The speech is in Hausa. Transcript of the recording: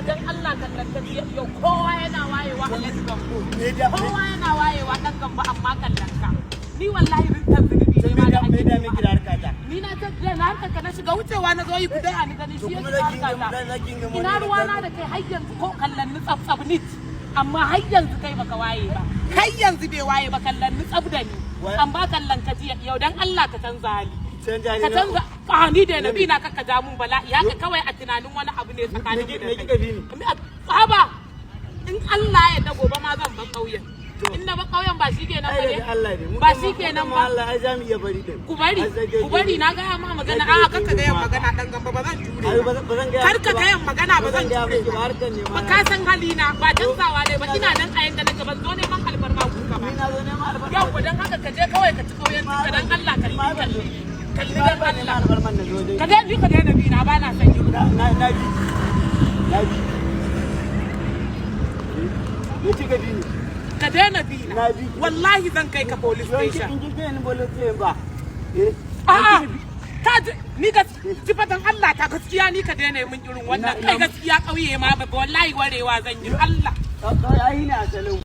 dan Allah kallon ta yau kowa yana wayewa a let's go kowa yana wayewa dan gamba amma kallon ka ni wallahi rin ta zunubi ne ma da ake da miki da harkata ni na ta na harkata na shiga wucewa na zo yi kudai a ni gani shi yake harkata ina ruwa na da kai har yanzu ko kallon ni tsaf ni amma har yanzu kai baka waye ba har yanzu bai waye ba kallon ni tsaf da ni amma kallon ka ji yau dan Allah ka canza hali ka canza ni da nabi na kaka ja mun bala'i haka kawai a tunanin wani abu ne tsakanin mu da kai haba in Allah ya da gobe ma zan ba kauyen in na ba kauyen ba shi kenan ba shi kenan ba Allah ya zamu iya bari din ku bari na ga ma magana a kaka ga yan magana dan gamba ba zan jure kar ka ga yan magana ba zan jure ba ka san halina ba canzawa ne ba ina nan a yanda nake ban zo neman albarka ku ka ba yau dan haka ka je kawai ka ci kauyen ka dan Allah kalli dan Allah ka dai ni ka dai nabi na ba na san yi na bi ni ci gabi ne ka daina bi na wallahi zan kai ka police station in ji ni police station ba a'a ka ni ga sifatan Allah ta gaskiya ni ka daina min irin wannan kai gaskiya kauye ma ba wallahi warewa zan yi Allah ai ne asalin